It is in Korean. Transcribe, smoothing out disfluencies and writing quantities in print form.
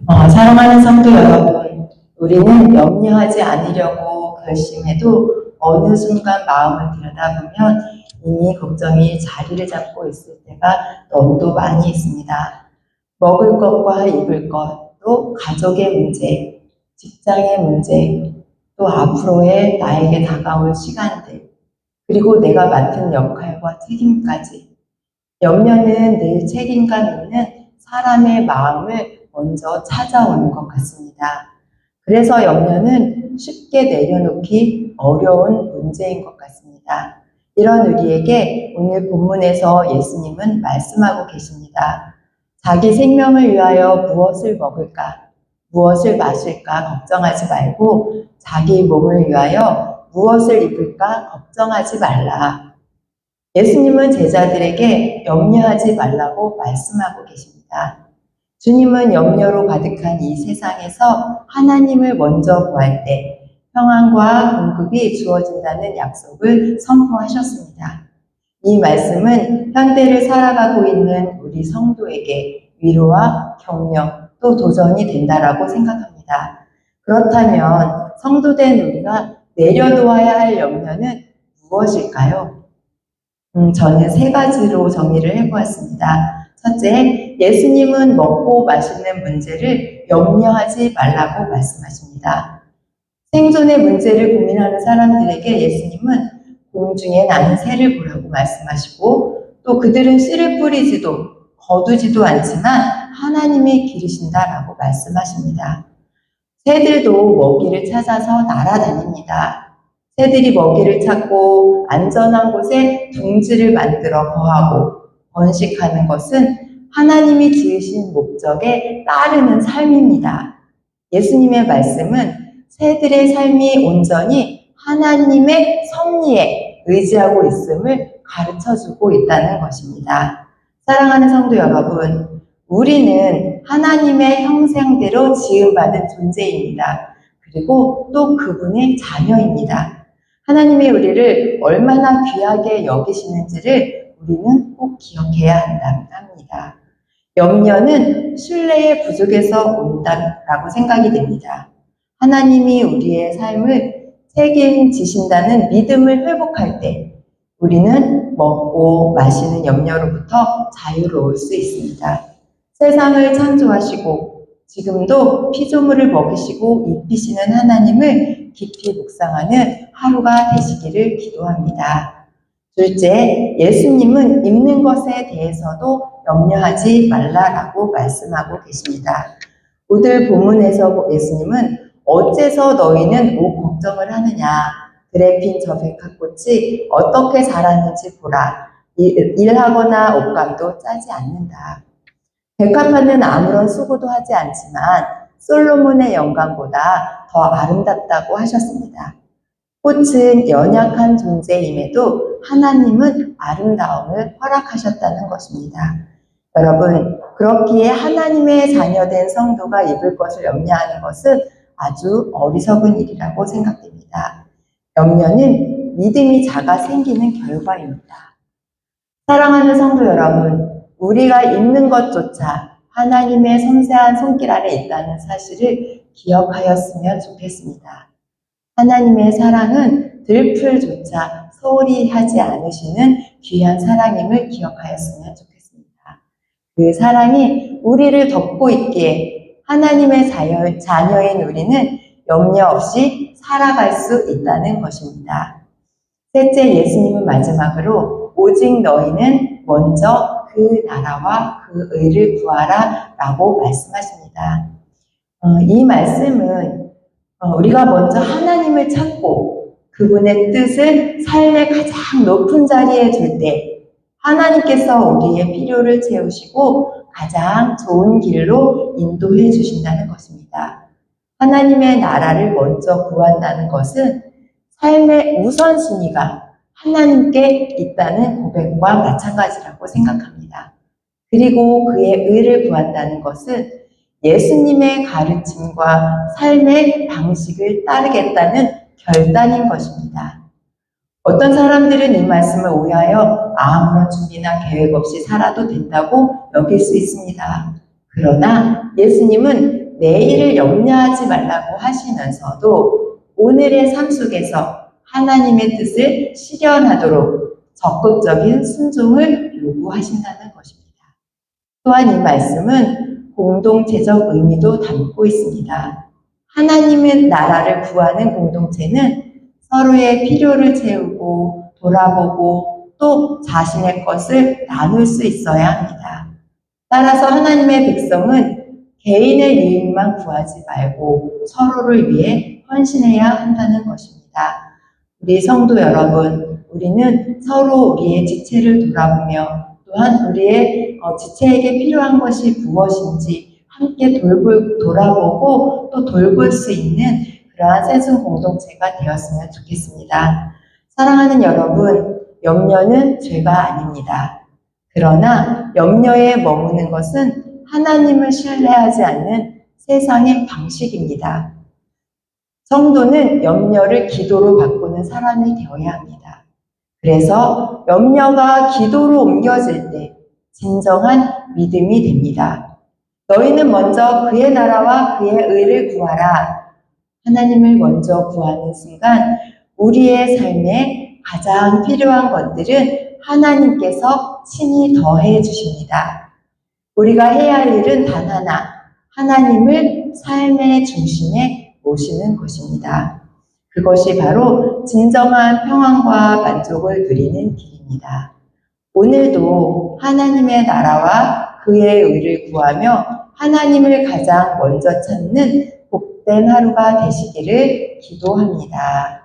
사랑하는 성도 여러분, 우리는 염려하지 않으려고 결심해도 어느 순간 마음을 들여다보면 이미 걱정이 자리를 잡고 있을 때가 너무도 많이 있습니다. 먹을 것과 입을 것, 또 가족의 문제, 직장의 문제, 또 앞으로의 나에게 다가올 시간들, 그리고 내가 맡은 역할과 책임까지. 염려는 늘 책임감 있는 사람의 마음을 먼저 찾아오는 것 같습니다. 그래서 염려는 쉽게 내려놓기 어려운 문제인 것 같습니다. 이런 우리에게 오늘 본문에서 예수님은 말씀하고 계십니다. 자기 생명을 위하여 무엇을 먹을까, 무엇을 마실까 걱정하지 말고 자기 몸을 위하여 무엇을 입을까 걱정하지 말라. 예수님은 제자들에게 염려하지 말라고 말씀하고 계십니다. 주님은 염려로 가득한 이 세상에서 하나님을 먼저 구할 때 평안과 공급이 주어진다는 약속을 선포하셨습니다. 이 말씀은 현대를 살아가고 있는 우리 성도에게 위로와 격려 또 도전이 된다라고 생각합니다. 그렇다면 성도된 우리가 내려놓아야 할 염려는 무엇일까요? 저는 세 가지로 정리를 해보았습니다. 첫째, 예수님은 먹고 마시는 문제를 염려하지 말라고 말씀하십니다. 생존의 문제를 고민하는 사람들에게 예수님은 공중에 나는 새를 보라고 말씀하시고 또 그들은 씨를 뿌리지도 거두지도 않지만 하나님이 기르신다라고 말씀하십니다. 새들도 먹이를 찾아서 날아다닙니다. 새들이 먹이를 찾고 안전한 곳에 둥지를 만들어 거하고 번식하는 것은 하나님이 지으신 목적에 따르는 삶입니다. 예수님의 말씀은 새들의 삶이 온전히 하나님의 섭리에 의지하고 있음을 가르쳐주고 있다는 것입니다. 사랑하는 성도 여러분, 우리는 하나님의 형상대로 지음받은 존재입니다. 그리고 또 그분의 자녀입니다. 하나님이 우리를 얼마나 귀하게 여기시는지를 우리는 꼭 기억해야 합니다. 염려는 신뢰의 부족에서 온다라고 생각이 됩니다. 하나님이 우리의 삶을 책임지신다는 믿음을 회복할 때 우리는 먹고 마시는 염려로부터 자유로울 수 있습니다. 세상을 창조하시고 지금도 피조물을 먹이시고 입히시는 하나님을 깊이 묵상하는 하루가 되시기를 기도합니다. 둘째, 예수님은 입는 것에 대해서도 염려하지 말라라고 말씀하고 계십니다. 오늘 본문에서 예수님은 어째서 너희는 옷 걱정을 하느냐, 들에 핀 저 백합꽃이 어떻게 자라는지 보라. 일하거나 옷감도 짜지 않는다. 백합화는 아무런 수고도 하지 않지만 솔로몬의 영광보다 더 아름답다고 하셨습니다. 꽃은 연약한 존재임에도 하나님은 아름다움을 허락하셨다는 것입니다. 여러분, 그렇기에 하나님의 자녀된 성도가 입을 것을 염려하는 것은 아주 어리석은 일이라고 생각됩니다. 염려는 믿음이 작아 생기는 결과입니다. 사랑하는 성도 여러분, 우리가 입는 것조차 하나님의 섬세한 손길 아래 있다는 사실을 기억하였으면 좋겠습니다. 하나님의 사랑은 들풀조차 소홀히 하지 않으시는 귀한 사랑임을 기억하였으면 좋겠습니다. 그 사랑이 우리를 덮고 있기에 하나님의 자녀인 우리는 염려 없이 살아갈 수 있다는 것입니다. 셋째, 예수님은 마지막으로 오직 너희는 먼저 그 나라와 그 의를 구하라 라고 말씀하십니다. 이 말씀은 우리가 먼저 하나님을 찾고 그분의 뜻을 삶의 가장 높은 자리에 둘 때 하나님께서 우리의 필요를 채우시고 가장 좋은 길로 인도해 주신다는 것입니다. 하나님의 나라를 먼저 구한다는 것은 삶의 우선순위가 하나님께 있다는 고백과 마찬가지라고 생각합니다. 그리고 그의 의를 구한다는 것은 예수님의 가르침과 삶의 방식을 따르겠다는 결단인 것입니다. 어떤 사람들은 이 말씀을 오해하여 아무런 준비나 계획 없이 살아도 된다고 여길 수 있습니다. 그러나 예수님은 내일을 염려하지 말라고 하시면서도 오늘의 삶 속에서 하나님의 뜻을 실현하도록 적극적인 순종을 요구하신다는 것입니다. 또한 이 말씀은 공동체적 의미도 담고 있습니다. 하나님의 나라를 구하는 공동체는 서로의 필요를 채우고 돌아보고 또 자신의 것을 나눌 수 있어야 합니다. 따라서 하나님의 백성은 개인의 유익만 구하지 말고 서로를 위해 헌신해야 한다는 것입니다. 우리 성도 여러분, 우리는 서로 우리의 지체를 돌아보며 또한 우리의 지체에게 필요한 것이 무엇인지 함께 돌아보고 또 돌볼 수 있는 그러한 새순 공동체가 되었으면 좋겠습니다. 사랑하는 여러분, 염려는 죄가 아닙니다. 그러나 염려에 머무는 것은 하나님을 신뢰하지 않는 세상의 방식입니다. 성도는 염려를 기도로 바꾸는 사람이 되어야 합니다. 그래서 염려가 기도로 옮겨질 때 진정한 믿음이 됩니다. 너희는 먼저 그의 나라와 그의 의를 구하라. 하나님을 먼저 구하는 순간 우리의 삶에 가장 필요한 것들은 하나님께서 친히 더해 주십니다. 우리가 해야 할 일은 단 하나, 하나님을 삶의 중심에 모시는 것입니다. 그것이 바로 진정한 평안과 만족을 누리는 길입니다. 오늘도 하나님의 나라와 그의 의를 구하며 하나님을 가장 먼저 찾는 복된 하루가 되시기를 기도합니다.